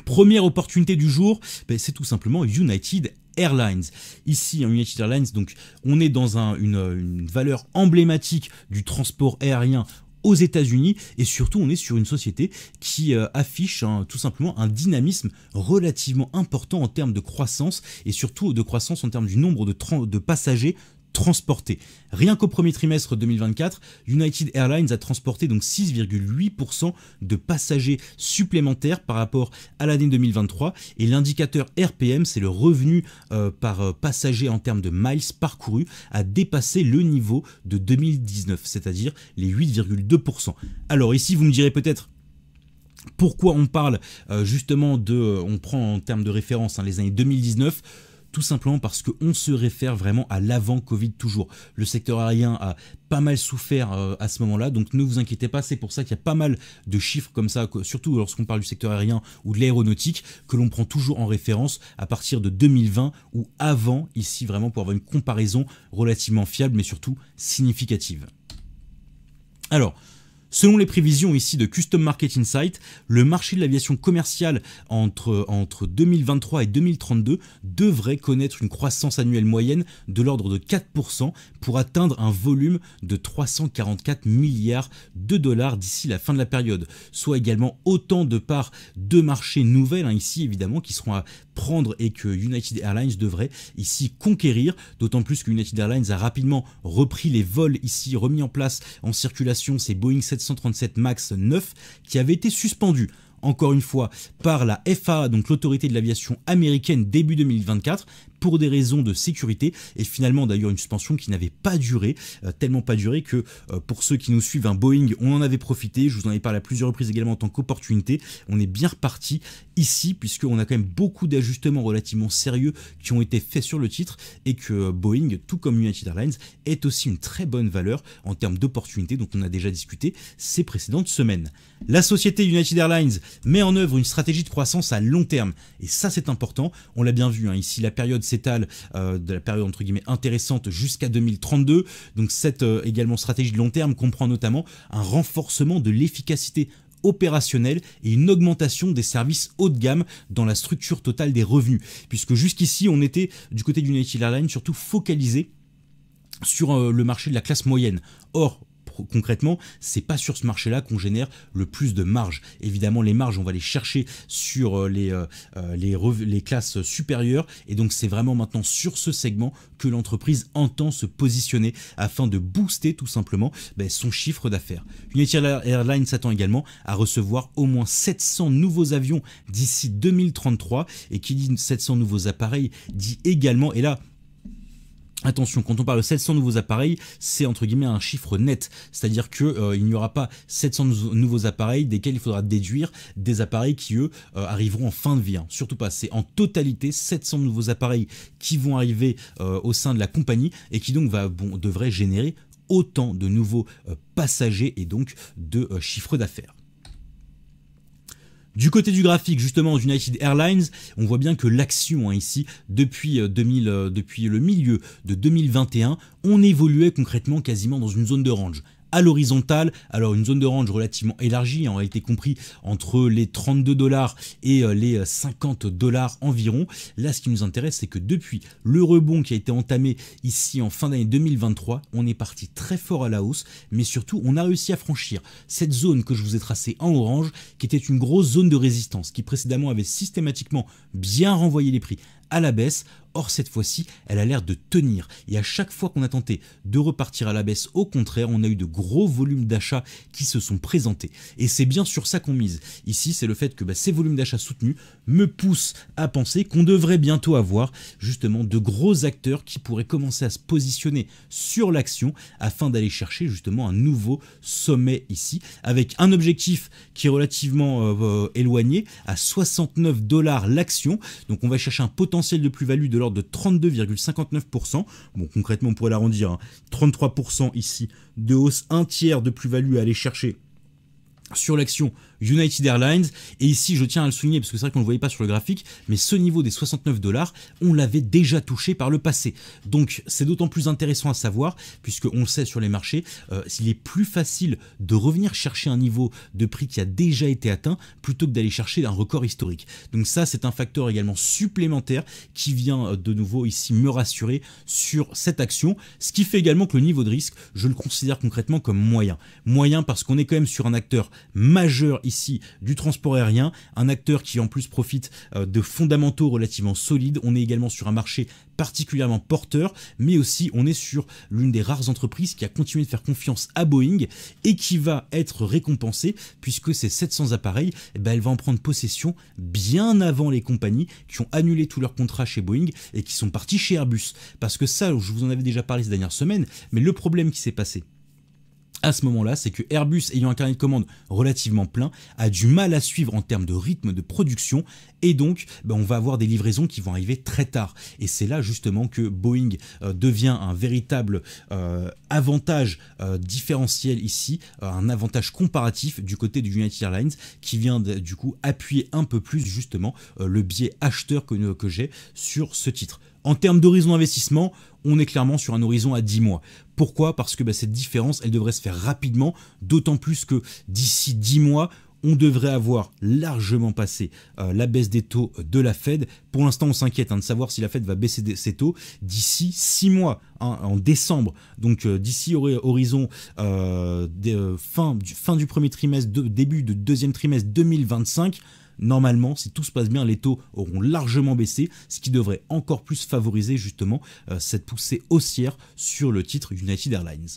Première opportunité du jour, c'est tout simplement United Airlines. Ici, United Airlines, donc on est dans une valeur emblématique du transport aérien aux États-Unis, et surtout on est sur une société qui affiche tout simplement un dynamisme relativement important en termes de croissance, et surtout de croissance en termes du nombre de passagers transportés. Rien qu'au premier trimestre 2024, United Airlines a transporté donc 6,8% de passagers supplémentaires par rapport à l'année 2023, et l'indicateur RPM, c'est le revenu par passager en termes de miles parcourus, a dépassé le niveau de 2019, c'est-à-dire les 8,2%. Alors ici vous me direz peut-être pourquoi on parle justement on prend en termes de référence les années 2019. Tout simplement parce qu'on se réfère vraiment à l'avant-Covid toujours. Le secteur aérien a pas mal souffert à ce moment-là, donc ne vous inquiétez pas, c'est pour ça qu'il y a pas mal de chiffres comme ça, surtout lorsqu'on parle du secteur aérien ou de l'aéronautique, que l'on prend toujours en référence à partir de 2020 ou avant, ici vraiment pour avoir une comparaison relativement fiable mais surtout significative. Alors, selon les prévisions ici de Custom Market Insight, le marché de l'aviation commerciale entre 2023 et 2032 devrait connaître une croissance annuelle moyenne de l'ordre de 4% pour atteindre un volume de 344 milliards de dollars d'ici la fin de la période, soit également autant de parts de marché nouvelles ici évidemment qui seront à prendre et que United Airlines devrait ici conquérir, d'autant plus que United Airlines a rapidement repris les vols ici, remis en place en circulation ces Boeing 737 MAX 9 qui avaient été suspendus encore une fois par la FAA, donc l'autorité de l'aviation américaine début 2024, pour des raisons de sécurité, et finalement d'ailleurs une suspension qui n'avait pas duré, tellement pas duré que pour ceux qui nous suivent, un Boeing, on en avait profité, je vous en ai parlé à plusieurs reprises également en tant qu'opportunité, on est bien reparti ici puisqu'on a quand même beaucoup d'ajustements relativement sérieux qui ont été faits sur le titre, et que Boeing, tout comme United Airlines, est aussi une très bonne valeur en termes d'opportunités dont on a déjà discuté ces précédentes semaines. La société United Airlines met en œuvre une stratégie de croissance à long terme, et ça c'est important, on l'a bien vu, ici la période s'étale de la période entre guillemets intéressante jusqu'à 2032, donc cette également stratégie de long terme comprend notamment un renforcement de l'efficacité opérationnelle et une augmentation des services haut de gamme dans la structure totale des revenus, puisque jusqu'ici on était du côté d'United Airlines surtout focalisé sur le marché de la classe moyenne. Or, concrètement, c'est pas sur ce marché-là qu'on génère le plus de marge. Évidemment, les marges, on va les chercher sur les classes supérieures, et donc c'est vraiment maintenant sur ce segment que l'entreprise entend se positionner afin de booster tout simplement son chiffre d'affaires. United Airlines s'attend également à recevoir au moins 700 nouveaux avions d'ici 2033, et qui dit 700 nouveaux appareils dit également, et là, attention, quand on parle de 700 nouveaux appareils, c'est entre guillemets un chiffre net, c'est-à-dire que il n'y aura pas 700 nouveaux appareils desquels il faudra déduire des appareils qui eux arriveront en fin de vie. Surtout pas, c'est en totalité 700 nouveaux appareils qui vont arriver au sein de la compagnie et qui donc devraient générer autant de nouveaux passagers et donc de chiffre d'affaires. Du côté du graphique, justement, United Airlines, on voit bien que l'action ici, depuis le milieu de 2021, on évoluait concrètement quasiment dans une zone de range. À l'horizontale, alors une zone de range relativement élargie, en réalité compris entre les 32 $ et les 50 $ environ. Là, ce qui nous intéresse, c'est que depuis le rebond qui a été entamé ici en fin d'année 2023, on est parti très fort à la hausse, mais surtout, on a réussi à franchir cette zone que je vous ai tracée en orange, qui était une grosse zone de résistance, qui précédemment avait systématiquement bien renvoyé les prix à la baisse. Or cette fois-ci, elle a l'air de tenir, et à chaque fois qu'on a tenté de repartir à la baisse, au contraire, on a eu de gros volumes d'achats qui se sont présentés, et c'est bien sur ça qu'on mise. Ici, c'est le fait que ces volumes d'achats soutenus me poussent à penser qu'on devrait bientôt avoir justement de gros acteurs qui pourraient commencer à se positionner sur l'action afin d'aller chercher justement un nouveau sommet ici, avec un objectif qui est relativement éloigné, à 69 $ l'action. Donc on va chercher un potentiel de plus-value de l'ordre de 32,59%. Bon, concrètement, on pourrait l'arrondir, 33% ici de hausse, un tiers de plus-value à aller chercher sur l'action United Airlines. Et ici, je tiens à le souligner parce que c'est vrai qu'on ne le voyait pas sur le graphique, mais ce niveau des 69 $, on l'avait déjà touché par le passé. Donc c'est d'autant plus intéressant à savoir, puisqu'on le sait sur les marchés, s'il est plus facile de revenir chercher un niveau de prix qui a déjà été atteint plutôt que d'aller chercher un record historique. Donc ça, c'est un facteur également supplémentaire qui vient de nouveau ici me rassurer sur cette action, ce qui fait également que le niveau de risque, je le considère concrètement comme moyen. Moyen parce qu'on est quand même sur un acteur majeur ici du transport aérien, un acteur qui en plus profite de fondamentaux relativement solides. On est également sur un marché particulièrement porteur, mais aussi on est sur l'une des rares entreprises qui a continué de faire confiance à Boeing et qui va être récompensée puisque ces 700 appareils, elle va en prendre possession bien avant les compagnies qui ont annulé tous leurs contrats chez Boeing et qui sont partis chez Airbus. Parce que ça, je vous en avais déjà parlé ces dernières semaines, mais le problème qui s'est passé à ce moment-là, c'est que Airbus, ayant un carnet de commandes relativement plein, a du mal à suivre en termes de rythme de production et donc on va avoir des livraisons qui vont arriver très tard. Et c'est là justement que Boeing devient un véritable avantage différentiel ici, un avantage comparatif du côté du United Airlines qui vient du coup appuyer un peu plus justement le biais acheteur que j'ai sur ce titre. En termes d'horizon d'investissement, on est clairement sur un horizon à 10 mois. Pourquoi ? Parce que cette différence, elle devrait se faire rapidement, d'autant plus que d'ici 10 mois, on devrait avoir largement passé la baisse des taux de la Fed. Pour l'instant, on s'inquiète de savoir si la Fed va baisser ses taux d'ici 6 mois, en décembre. Donc d'ici horizon fin du premier trimestre, début de deuxième trimestre 2025, normalement, si tout se passe bien, les taux auront largement baissé, ce qui devrait encore plus favoriser justement cette poussée haussière sur le titre United Airlines.